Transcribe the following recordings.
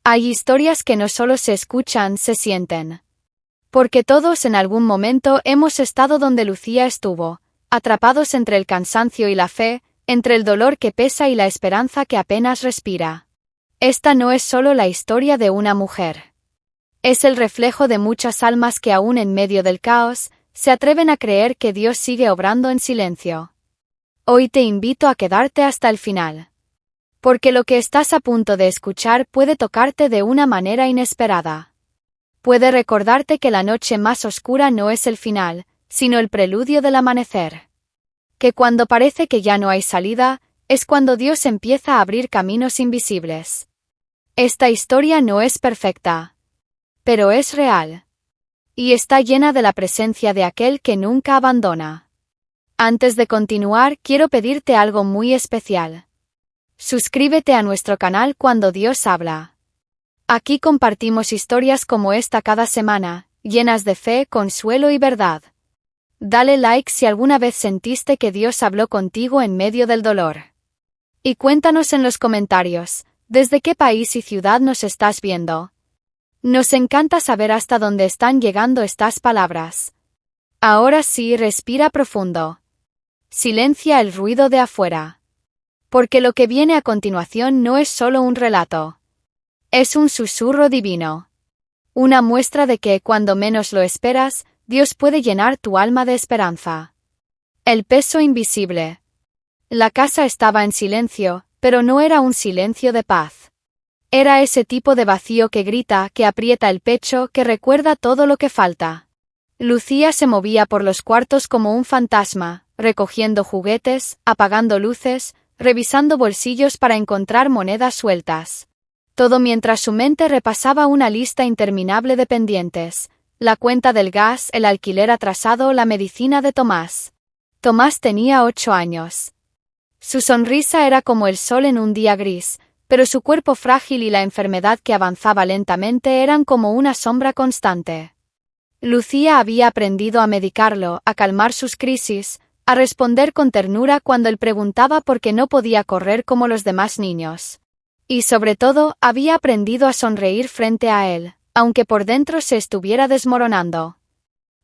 Hay historias que no solo se escuchan, se sienten. Porque todos en algún momento hemos estado donde Lucía estuvo, atrapados entre el cansancio y la fe, entre el dolor que pesa y la esperanza que apenas respira. Esta no es solo la historia de una mujer. Es el reflejo de muchas almas que aún en medio del caos, se atreven a creer que Dios sigue obrando en silencio. Hoy te invito a quedarte hasta el final. Porque lo que estás a punto de escuchar puede tocarte de una manera inesperada. Puede recordarte que la noche más oscura no es el final, sino el preludio del amanecer. Que cuando parece que ya no hay salida, es cuando Dios empieza a abrir caminos invisibles. Esta historia no es perfecta, pero es real. Y está llena de la presencia de aquel que nunca abandona. Antes de continuar, quiero pedirte algo muy especial. Suscríbete a nuestro canal Cuando Dios habla. Aquí compartimos historias como esta cada semana, llenas de fe, consuelo y verdad. Dale like si alguna vez sentiste que Dios habló contigo en medio del dolor. Y cuéntanos en los comentarios, ¿desde qué país y ciudad nos estás viendo? Nos encanta saber hasta dónde están llegando estas palabras. Ahora sí, respira profundo. Silencia el ruido de afuera. Porque lo que viene a continuación no es solo un relato. Es un susurro divino. Una muestra de que, cuando menos lo esperas, Dios puede llenar tu alma de esperanza. El peso invisible. La casa estaba en silencio, pero no era un silencio de paz. Era ese tipo de vacío que grita, que aprieta el pecho, que recuerda todo lo que falta. Lucía se movía por los cuartos como un fantasma, recogiendo juguetes, apagando luces, revisando bolsillos para encontrar monedas sueltas. Todo mientras su mente repasaba una lista interminable de pendientes. La cuenta del gas, el alquiler atrasado, la medicina de Tomás. Tomás tenía 8 años. Su sonrisa era como el sol en un día gris, pero su cuerpo frágil y la enfermedad que avanzaba lentamente eran como una sombra constante. Lucía había aprendido a medicarlo, a calmar sus crisis, a responder con ternura cuando él preguntaba por qué no podía correr como los demás niños. Y sobre todo, había aprendido a sonreír frente a él, aunque por dentro se estuviera desmoronando.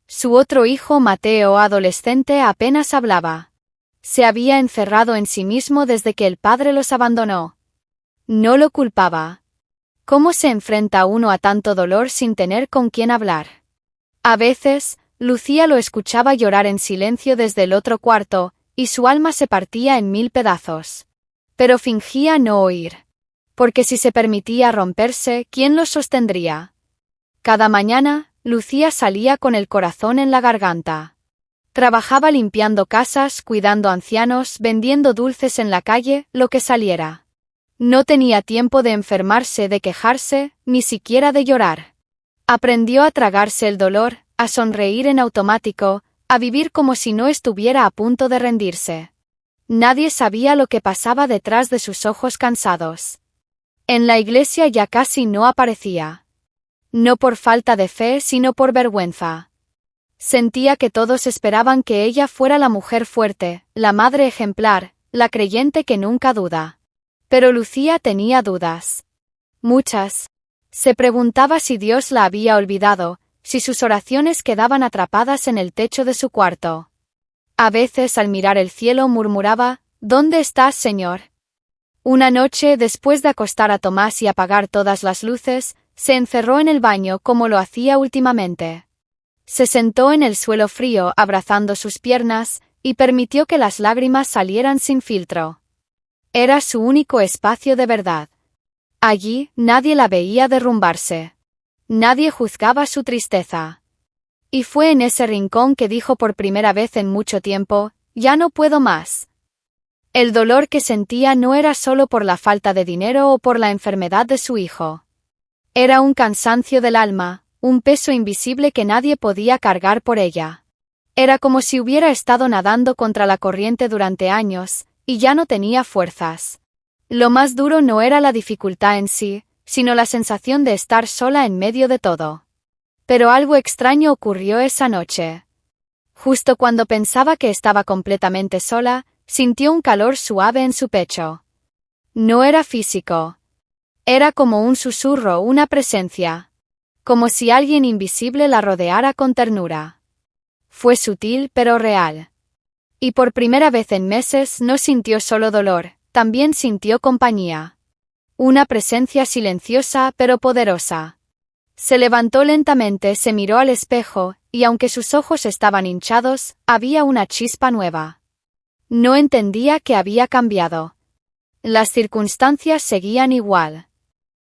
Su otro hijo, Mateo, adolescente, apenas hablaba. Se había encerrado en sí mismo desde que el padre los abandonó. No lo culpaba. ¿Cómo se enfrenta uno a tanto dolor sin tener con quién hablar? A veces, Lucía lo escuchaba llorar en silencio desde el otro cuarto, y su alma se partía en 1000 pedazos. Pero fingía no oír. Porque si se permitía romperse, ¿quién lo sostendría? Cada mañana, Lucía salía con el corazón en la garganta. Trabajaba limpiando casas, cuidando ancianos, vendiendo dulces en la calle, lo que saliera. No tenía tiempo de enfermarse, de quejarse, ni siquiera de llorar. Aprendió a tragarse el dolor, a sonreír en automático, a vivir como si no estuviera a punto de rendirse. Nadie sabía lo que pasaba detrás de sus ojos cansados. En la iglesia ya casi no aparecía. No por falta de fe, sino por vergüenza. Sentía que todos esperaban que ella fuera la mujer fuerte, la madre ejemplar, la creyente que nunca duda. Pero Lucía tenía dudas. Muchas. Se preguntaba si Dios la había olvidado, si sus oraciones quedaban atrapadas en el techo de su cuarto. A veces al mirar el cielo murmuraba, ¿dónde estás, Señor? Una noche, después de acostar a Tomás y apagar todas las luces, se encerró en el baño como lo hacía últimamente. Se sentó en el suelo frío, abrazando sus piernas, y permitió que las lágrimas salieran sin filtro. Era su único espacio de verdad. Allí, nadie la veía derrumbarse. Nadie juzgaba su tristeza. Y fue en ese rincón que dijo por primera vez en mucho tiempo, «Ya no puedo más». El dolor que sentía no era solo por la falta de dinero o por la enfermedad de su hijo. Era un cansancio del alma, un peso invisible que nadie podía cargar por ella. Era como si hubiera estado nadando contra la corriente durante años, y ya no tenía fuerzas. Lo más duro no era la dificultad en sí, sino la sensación de estar sola en medio de todo. Pero algo extraño ocurrió esa noche. Justo cuando pensaba que estaba completamente sola, sintió un calor suave en su pecho. No era físico. Era como un susurro, una presencia. Como si alguien invisible la rodeara con ternura. Fue sutil pero real. Y por primera vez en meses no sintió solo dolor, también sintió compañía. Una presencia silenciosa pero poderosa. Se levantó lentamente, se miró al espejo, y aunque sus ojos estaban hinchados, había una chispa nueva. No entendía qué había cambiado. Las circunstancias seguían igual.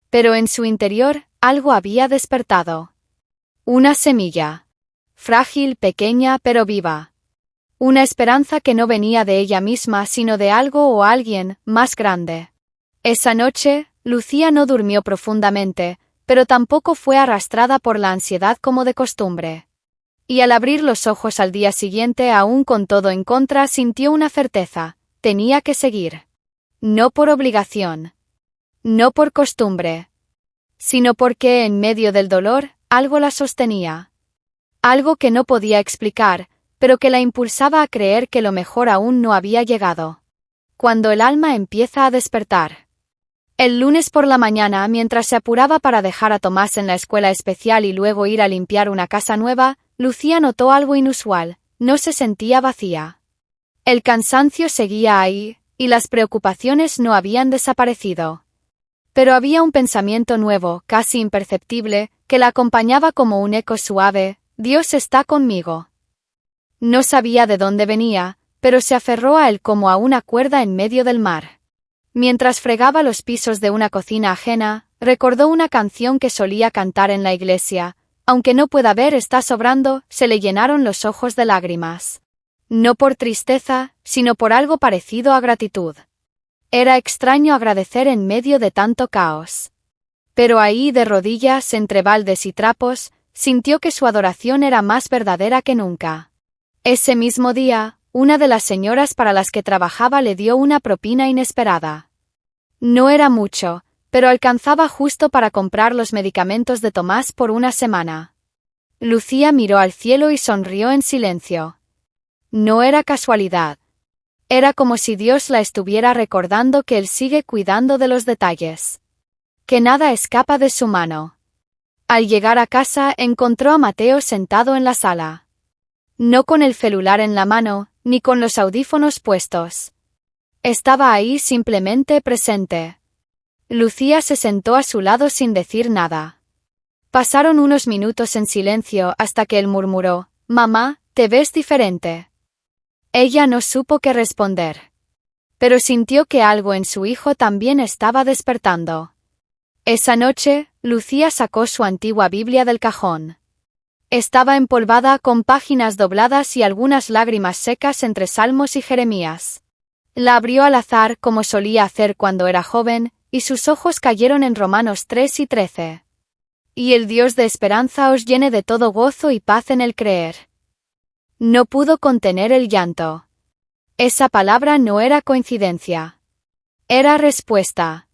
Pero en su interior, algo había despertado. Una semilla. Frágil, pequeña pero viva. Una esperanza que no venía de ella misma sino de algo o alguien más grande. Esa noche, Lucía no durmió profundamente, pero tampoco fue arrastrada por la ansiedad como de costumbre. Y al abrir los ojos al día siguiente, aún con todo en contra, sintió una certeza: tenía que seguir. No por obligación. No por costumbre. Sino porque, en medio del dolor, algo la sostenía. Algo que no podía explicar, pero que la impulsaba a creer que lo mejor aún no había llegado. Cuando el alma empieza a despertar. El lunes por la mañana, mientras se apuraba para dejar a Tomás en la escuela especial y luego ir a limpiar una casa nueva, Lucía notó algo inusual: no se sentía vacía. El cansancio seguía ahí, y las preocupaciones no habían desaparecido. Pero había un pensamiento nuevo, casi imperceptible, que la acompañaba como un eco suave: Dios está conmigo. No sabía de dónde venía, pero se aferró a él como a una cuerda en medio del mar. Mientras fregaba los pisos de una cocina ajena, recordó una canción que solía cantar en la iglesia: aunque no pueda ver, está sobrando. Se le llenaron los ojos de lágrimas. No por tristeza, sino por algo parecido a gratitud. Era extraño agradecer en medio de tanto caos. Pero ahí, de rodillas, entre baldes y trapos, sintió que su adoración era más verdadera que nunca. Ese mismo día, una de las señoras para las que trabajaba le dio una propina inesperada. No era mucho, pero alcanzaba justo para comprar los medicamentos de Tomás por una semana. Lucía miró al cielo y sonrió en silencio. No era casualidad. Era como si Dios la estuviera recordando que Él sigue cuidando de los detalles. Que nada escapa de su mano. Al llegar a casa, encontró a Mateo sentado en la sala. No con el celular en la mano, ni con los audífonos puestos. Estaba ahí, simplemente presente. Lucía se sentó a su lado sin decir nada. Pasaron unos minutos en silencio hasta que él murmuró: «Mamá, te ves diferente». Ella no supo qué responder. Pero sintió que algo en su hijo también estaba despertando. Esa noche, Lucía sacó su antigua Biblia del cajón. Estaba empolvada, con páginas dobladas y algunas lágrimas secas entre Salmos y Jeremías. La abrió al azar, como solía hacer cuando era joven, y sus ojos cayeron en Romanos 3 y 13. Y el Dios de esperanza os llene de todo gozo y paz en el creer. No pudo contener el llanto. Esa palabra no era coincidencia. Era respuesta.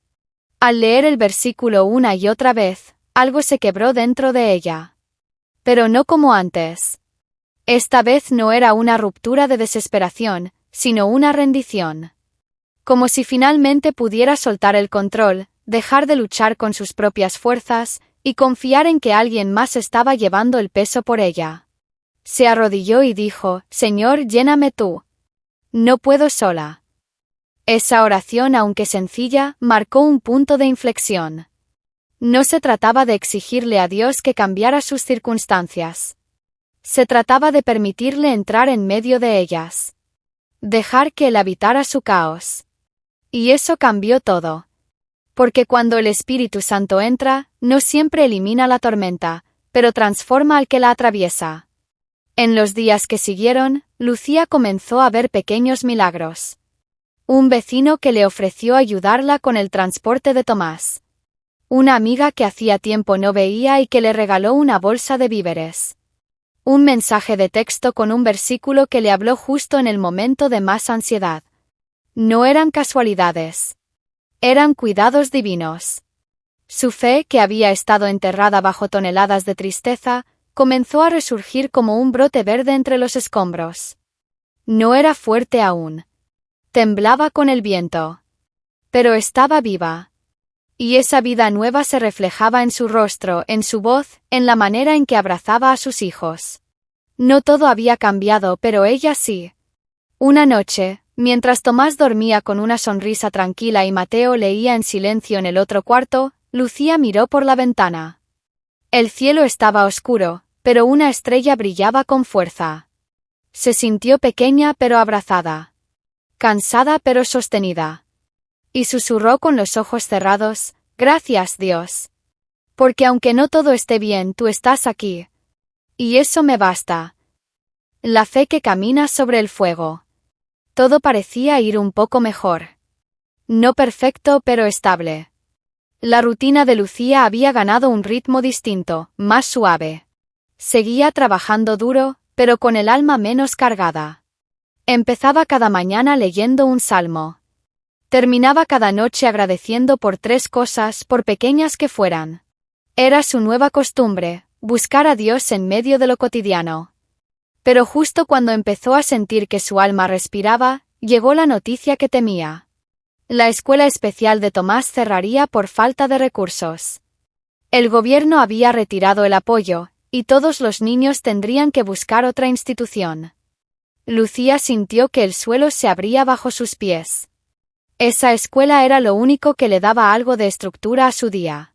Al leer el versículo una y otra vez, algo se quebró dentro de ella. Pero no como antes. Esta vez no era una ruptura de desesperación, sino una rendición. Como si finalmente pudiera soltar el control, dejar de luchar con sus propias fuerzas, y confiar en que alguien más estaba llevando el peso por ella. Se arrodilló y dijo: «Señor, lléname tú. No puedo sola». Esa oración, aunque sencilla, marcó un punto de inflexión. No se trataba de exigirle a Dios que cambiara sus circunstancias. Se trataba de permitirle entrar en medio de ellas. Dejar que Él habitara su caos. Y eso cambió todo. Porque cuando el Espíritu Santo entra, no siempre elimina la tormenta, pero transforma al que la atraviesa. En los días que siguieron, Lucía comenzó a ver pequeños milagros. Un vecino que le ofreció ayudarla con el transporte de Tomás. Una amiga que hacía tiempo no veía y que le regaló una bolsa de víveres. Un mensaje de texto con un versículo que le habló justo en el momento de más ansiedad. No eran casualidades. Eran cuidados divinos. Su fe, que había estado enterrada bajo toneladas de tristeza, comenzó a resurgir como un brote verde entre los escombros. No era fuerte aún. Temblaba con el viento. Pero estaba viva. Y esa vida nueva se reflejaba en su rostro, en su voz, en la manera en que abrazaba a sus hijos. No todo había cambiado, pero ella sí. Una noche, mientras Tomás dormía con una sonrisa tranquila y Mateo leía en silencio en el otro cuarto, Lucía miró por la ventana. El cielo estaba oscuro, pero una estrella brillaba con fuerza. Se sintió pequeña pero abrazada. Cansada pero sostenida. Y susurró con los ojos cerrados: «Gracias, Dios. Porque aunque no todo esté bien, tú estás aquí. Y eso me basta». La fe que camina sobre el fuego. Todo parecía ir un poco mejor. No perfecto, pero estable. La rutina de Lucía había ganado un ritmo distinto, más suave. Seguía trabajando duro, pero con el alma menos cargada. Empezaba cada mañana leyendo un salmo. Terminaba cada noche agradeciendo por 3 cosas, por pequeñas que fueran. Era su nueva costumbre, buscar a Dios en medio de lo cotidiano. Pero justo cuando empezó a sentir que su alma respiraba, llegó la noticia que temía. La escuela especial de Tomás cerraría por falta de recursos. El gobierno había retirado el apoyo, y todos los niños tendrían que buscar otra institución. Lucía sintió que el suelo se abría bajo sus pies. Esa escuela era lo único que le daba algo de estructura a su día.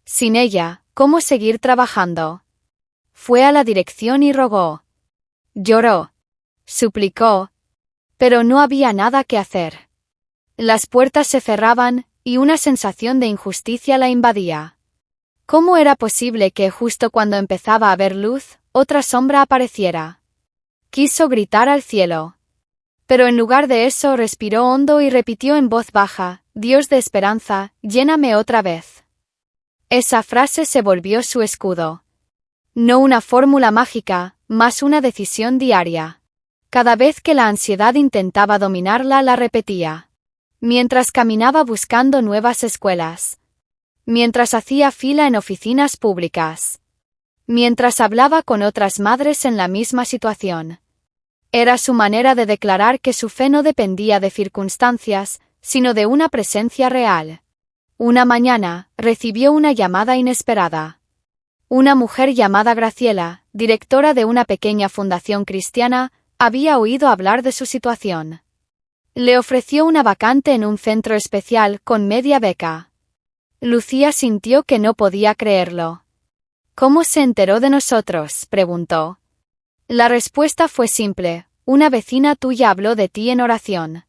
Sin ella, ¿cómo seguir trabajando? Fue a la dirección y rogó. Lloró. Suplicó. Pero no había nada que hacer. Las puertas se cerraban, y una sensación de injusticia la invadía. ¿Cómo era posible que, justo cuando empezaba a ver luz, otra sombra apareciera? Quiso gritar al cielo. Pero en lugar de eso respiró hondo y repitió en voz baja: «Dios de esperanza, lléname otra vez». Esa frase se volvió su escudo. No una fórmula mágica, más una decisión diaria. Cada vez que la ansiedad intentaba dominarla, la repetía. Mientras caminaba buscando nuevas escuelas. Mientras hacía fila en oficinas públicas. Mientras hablaba con otras madres en la misma situación. Era su manera de declarar que su fe no dependía de circunstancias, sino de una presencia real. Una mañana, recibió una llamada inesperada. Una mujer llamada Graciela, directora de una pequeña fundación cristiana, había oído hablar de su situación. Le ofreció una vacante en un centro especial con media beca. Lucía sintió que no podía creerlo. «¿Cómo se enteró de nosotros?», preguntó. La respuesta fue simple: «Una vecina tuya habló de ti en oración.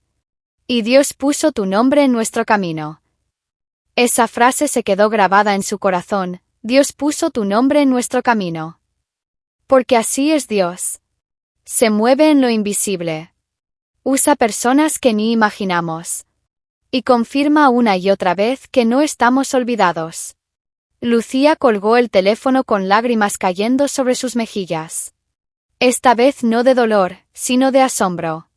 Y Dios puso tu nombre en nuestro camino». Esa frase se quedó grabada en su corazón: «Dios puso tu nombre en nuestro camino». Porque así es Dios. Se mueve en lo invisible. Usa personas que ni imaginamos. Y confirma una y otra vez que no estamos olvidados. Lucía colgó el teléfono con lágrimas cayendo sobre sus mejillas. Esta vez no de dolor, sino de asombro.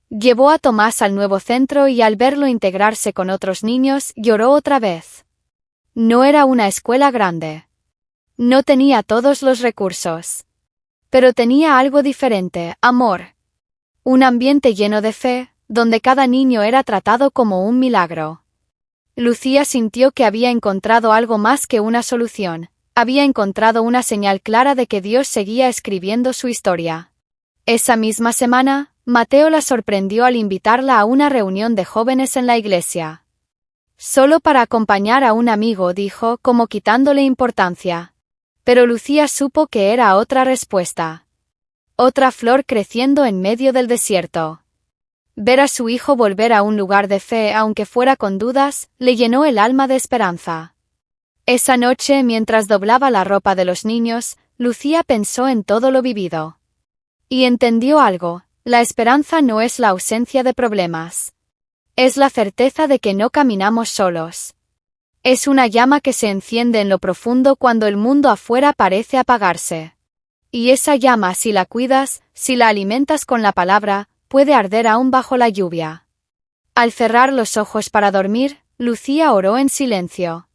Llevó a Tomás al nuevo centro y al verlo integrarse con otros niños, lloró otra vez. No era una escuela grande. No tenía todos los recursos. Pero tenía algo diferente: amor. Un ambiente lleno de fe, donde cada niño era tratado como un milagro. Lucía sintió que había encontrado algo más que una solución. Había encontrado una señal clara de que Dios seguía escribiendo su historia. Esa misma semana, Mateo la sorprendió al invitarla a una reunión de jóvenes en la iglesia. Solo para acompañar a un amigo, dijo, como quitándole importancia. Pero Lucía supo que era otra respuesta. Otra flor creciendo en medio del desierto. Ver a su hijo volver a un lugar de fe, aunque fuera con dudas, le llenó el alma de esperanza. Esa noche, mientras doblaba la ropa de los niños, Lucía pensó en todo lo vivido. Y entendió algo: la esperanza no es la ausencia de problemas. Es la certeza de que no caminamos solos. Es una llama que se enciende en lo profundo cuando el mundo afuera parece apagarse. Y esa llama, si la cuidas, si la alimentas con la palabra, puede arder aún bajo la lluvia. Al cerrar los ojos para dormir, Lucía oró en silencio.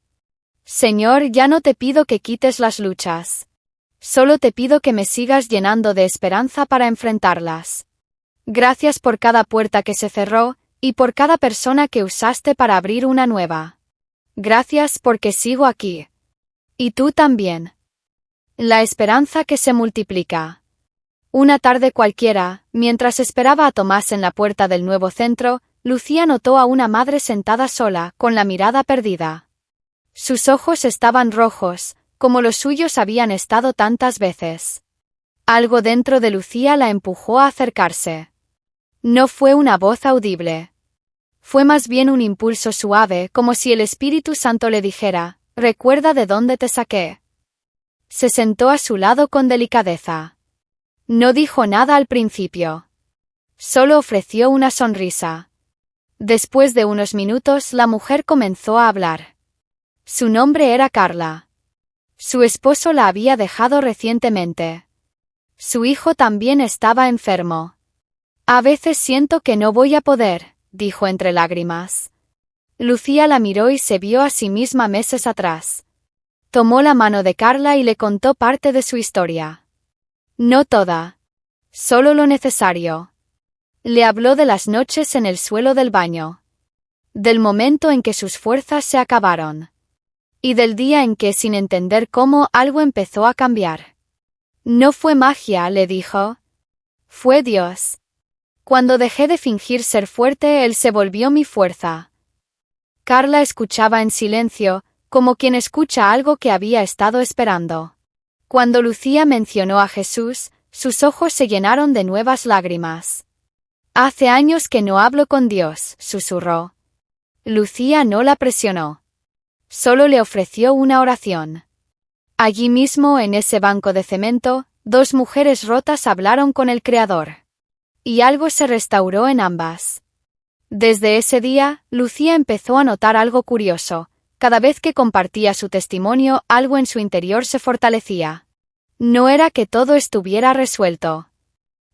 Señor, ya no te pido que quites las luchas. Solo te pido que me sigas llenando de esperanza para enfrentarlas. Gracias por cada puerta que se cerró, y por cada persona que usaste para abrir una nueva. Gracias porque sigo aquí. Y tú también. La esperanza que se multiplica. Una tarde cualquiera, mientras esperaba a Tomás en la puerta del nuevo centro, Lucía notó a una madre sentada sola, con la mirada perdida. Sus ojos estaban rojos, como los suyos habían estado tantas veces. Algo dentro de Lucía la empujó a acercarse. No fue una voz audible. Fue más bien un impulso suave, como si el Espíritu Santo le dijera: «Recuerda de dónde te saqué». Se sentó a su lado con delicadeza. No dijo nada al principio. Solo ofreció una sonrisa. Después de unos minutos la mujer comenzó a hablar. Su nombre era Carla. Su esposo la había dejado recientemente. Su hijo también estaba enfermo. «A veces siento que no voy a poder», dijo entre lágrimas. Lucía la miró y se vio a sí misma meses atrás. Tomó la mano de Carla y le contó parte de su historia. No toda. Solo lo necesario. Le habló de las noches en el suelo del baño. Del momento en que sus fuerzas se acabaron. Y del día en que, sin entender cómo, algo empezó a cambiar. No fue magia, le dijo. Fue Dios. Cuando dejé de fingir ser fuerte, Él se volvió mi fuerza. Carla escuchaba en silencio, como quien escucha algo que había estado esperando. Cuando Lucía mencionó a Jesús, sus ojos se llenaron de nuevas lágrimas. «Hace años que no hablo con Dios», susurró. Lucía no la presionó. Solo le ofreció una oración. Allí mismo, en ese banco de cemento, dos mujeres rotas hablaron con el Creador. Y algo se restauró en ambas. Desde ese día, Lucía empezó a notar algo curioso. Cada vez que compartía su testimonio, algo en su interior se fortalecía. No era que todo estuviera resuelto.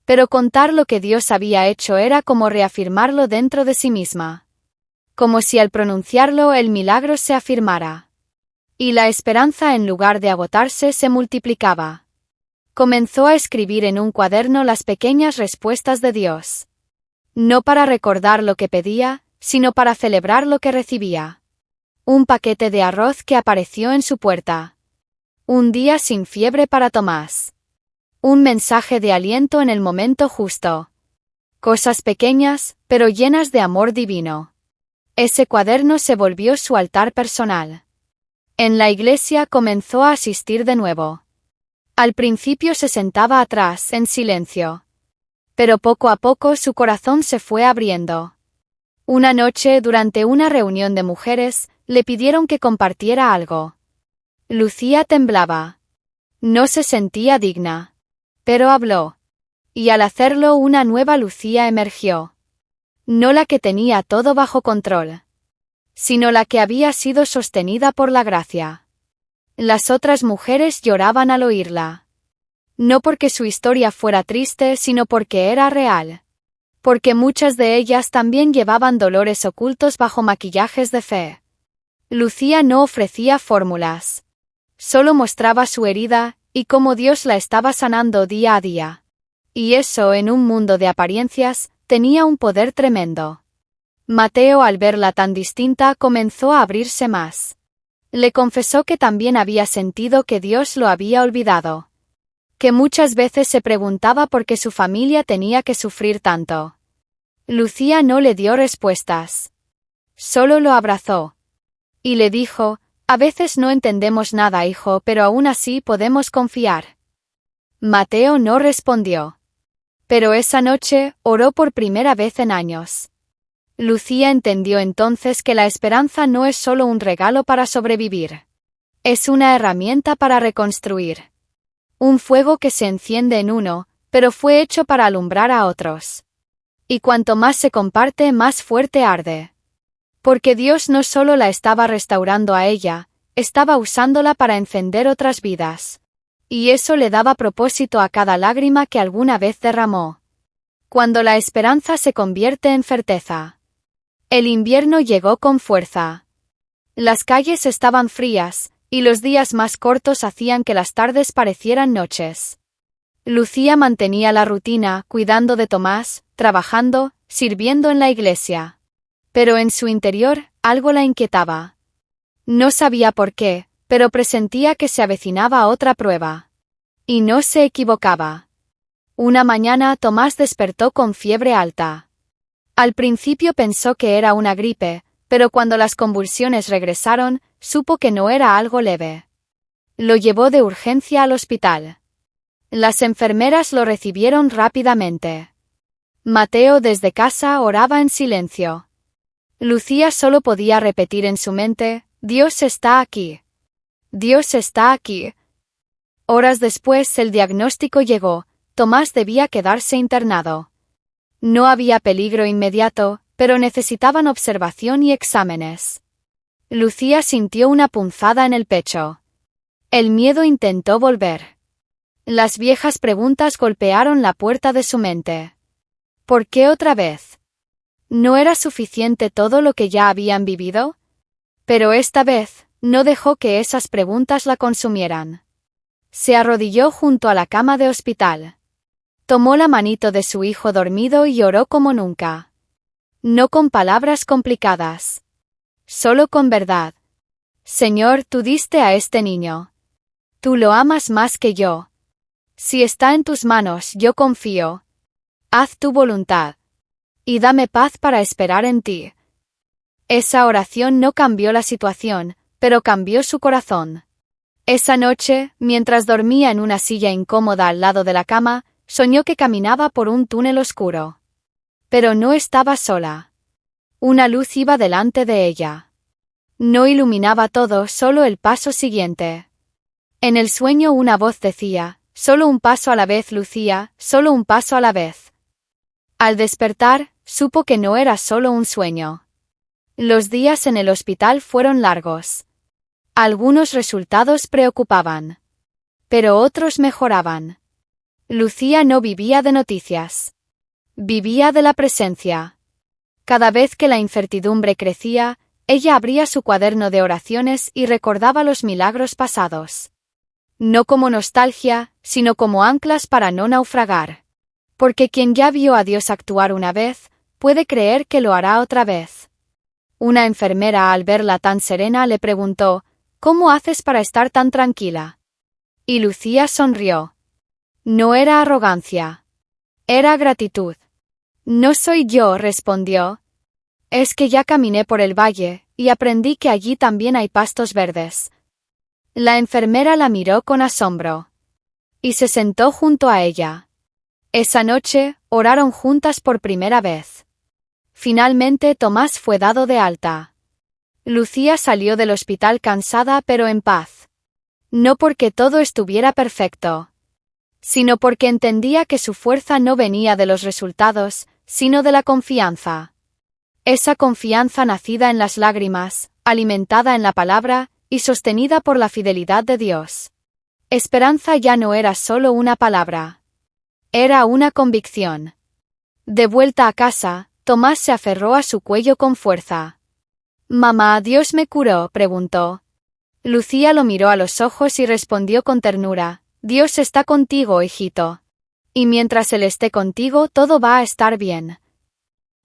Pero contar lo que Dios había hecho era como reafirmarlo dentro de sí misma. Como si al pronunciarlo el milagro se afirmara. Y la esperanza, en lugar de agotarse, se multiplicaba. Comenzó a escribir en un cuaderno las pequeñas respuestas de Dios. No para recordar lo que pedía, sino para celebrar lo que recibía. Un paquete de arroz que apareció en su puerta. Un día sin fiebre para Tomás. Un mensaje de aliento en el momento justo. Cosas pequeñas, pero llenas de amor divino. Ese cuaderno se volvió su altar personal. En la iglesia comenzó a asistir de nuevo. Al principio se sentaba atrás, en silencio. Pero poco a poco su corazón se fue abriendo. Una noche, durante una reunión de mujeres, le pidieron que compartiera algo. Lucía temblaba. No se sentía digna. Pero habló. Y al hacerlo, una nueva Lucía emergió. No la que tenía todo bajo control, sino la que había sido sostenida por la gracia. Las otras mujeres lloraban al oírla. No porque su historia fuera triste, sino porque era real. Porque muchas de ellas también llevaban dolores ocultos bajo maquillajes de fe. Lucía no ofrecía fórmulas. Solo mostraba su herida, y cómo Dios la estaba sanando día a día. Y eso, en un mundo de apariencias, tenía un poder tremendo. Mateo, al verla tan distinta, comenzó a abrirse más. Le confesó que también había sentido que Dios lo había olvidado. Que muchas veces se preguntaba por qué su familia tenía que sufrir tanto. Lucía no le dio respuestas. Solo lo abrazó. Y le dijo: «A veces no entendemos nada, hijo, pero aún así podemos confiar». Mateo no respondió. Pero esa noche, oró por primera vez en años. Lucía entendió entonces que la esperanza no es solo un regalo para sobrevivir. Es una herramienta para reconstruir. Un fuego que se enciende en uno, pero fue hecho para alumbrar a otros. Y cuanto más se comparte, más fuerte arde. Porque Dios no solo la estaba restaurando a ella, estaba usándola para encender otras vidas. Y eso le daba propósito a cada lágrima que alguna vez derramó. Cuando la esperanza se convierte en certeza. El invierno llegó con fuerza. Las calles estaban frías, y los días más cortos hacían que las tardes parecieran noches. Lucía mantenía la rutina, cuidando de Tomás, trabajando, sirviendo en la iglesia. Pero en su interior, algo la inquietaba. No sabía por qué, pero presentía que se avecinaba otra prueba. Y no se equivocaba. Una mañana Tomás despertó con fiebre alta. Al principio pensó que era una gripe, pero cuando las convulsiones regresaron, supo que no era algo leve. Lo llevó de urgencia al hospital. Las enfermeras lo recibieron rápidamente. Mateo desde casa oraba en silencio. Lucía solo podía repetir en su mente: Dios está aquí. Dios está aquí. Horas después el diagnóstico llegó: Tomás debía quedarse internado. No había peligro inmediato, pero necesitaban observación y exámenes. Lucía sintió una punzada en el pecho. El miedo intentó volver. Las viejas preguntas golpearon la puerta de su mente. ¿Por qué otra vez? ¿No era suficiente todo lo que ya habían vivido? Pero esta vez, no dejó que esas preguntas la consumieran. Se arrodilló junto a la cama de hospital. Tomó la manito de su hijo dormido y oró como nunca. No con palabras complicadas. Solo con verdad. Señor, tú diste a este niño. Tú lo amas más que yo. Si está en tus manos, yo confío. Haz tu voluntad. Y dame paz para esperar en ti. Esa oración no cambió la situación, pero cambió su corazón. Esa noche, mientras dormía en una silla incómoda al lado de la cama, soñó que caminaba por un túnel oscuro. Pero no estaba sola. Una luz iba delante de ella. No iluminaba todo, solo el paso siguiente. En el sueño una voz decía: solo un paso a la vez, Lucía, solo un paso a la vez. Al despertar, supo que no era solo un sueño. Los días en el hospital fueron largos. Algunos resultados preocupaban. Pero otros mejoraban. Lucía no vivía de noticias. Vivía de la presencia. Cada vez que la incertidumbre crecía, ella abría su cuaderno de oraciones y recordaba los milagros pasados. No como nostalgia, sino como anclas para no naufragar. Porque quien ya vio a Dios actuar una vez, puede creer que lo hará otra vez. Una enfermera, al verla tan serena, le preguntó: ¿cómo haces para estar tan tranquila? Y Lucía sonrió. No era arrogancia. Era gratitud. No soy yo, respondió. Es que ya caminé por el valle, y aprendí que allí también hay pastos verdes. La enfermera la miró con asombro. Y se sentó junto a ella. Esa noche, oraron juntas por primera vez. Finalmente Tomás fue dado de alta. Lucía salió del hospital cansada pero en paz. No porque todo estuviera perfecto, sino porque entendía que su fuerza no venía de los resultados, sino de la confianza. Esa confianza nacida en las lágrimas, alimentada en la palabra, y sostenida por la fidelidad de Dios. Esperanza ya no era solo una palabra. Era una convicción. De vuelta a casa, Tomás se aferró a su cuello con fuerza. «Mamá, ¿Dios me curó?», preguntó. Lucía lo miró a los ojos y respondió con ternura: «Dios está contigo, hijito. Y mientras Él esté contigo, todo va a estar bien».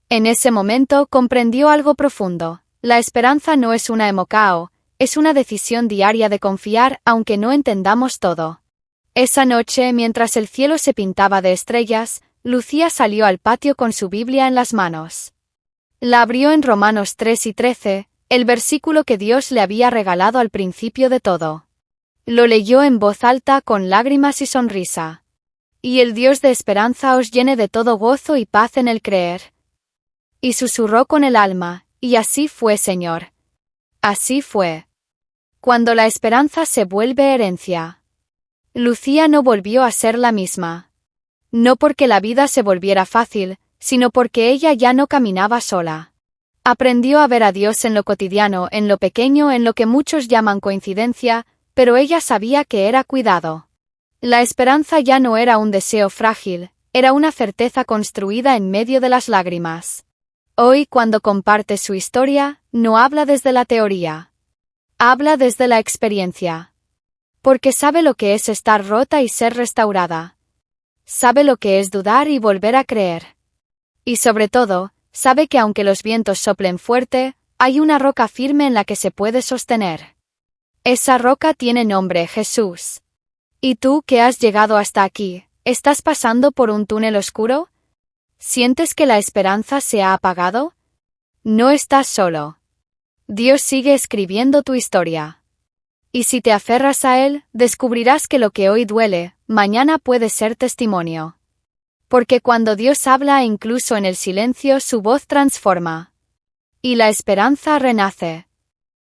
En ese momento comprendió algo profundo. La esperanza no es una emocao, es una decisión diaria de confiar aunque no entendamos todo. Esa noche, mientras el cielo se pintaba de estrellas, Lucía salió al patio con su Biblia en las manos. La abrió en Romanos 3:13, el versículo que Dios le había regalado al principio de todo. Lo leyó en voz alta con lágrimas y sonrisa. «Y el Dios de esperanza os llene de todo gozo y paz en el creer». Y susurró con el alma: «Y así fue, Señor. Así fue». Cuando la esperanza se vuelve herencia. Lucía no volvió a ser la misma. No porque la vida se volviera fácil, sino porque ella ya no caminaba sola. Aprendió a ver a Dios en lo cotidiano, en lo pequeño, en lo que muchos llaman coincidencia, pero ella sabía que era cuidado. La esperanza ya no era un deseo frágil, era una certeza construida en medio de las lágrimas. Hoy, cuando comparte su historia, no habla desde la teoría. Habla desde la experiencia. Porque sabe lo que es estar rota y ser restaurada. Sabe lo que es dudar y volver a creer. Y sobre todo, sabe que aunque los vientos soplen fuerte, Hay una roca firme en la que se puede sostener. Esa roca tiene nombre, Jesús. ¿Y tú que has llegado hasta aquí, estás pasando por un túnel oscuro? ¿Sientes que la esperanza se ha apagado? No estás solo. Dios sigue escribiendo tu historia. Y si te aferras a Él, descubrirás que lo que hoy duele, mañana puede ser testimonio. Porque cuando Dios habla incluso en el silencio su voz transforma. Y la esperanza renace.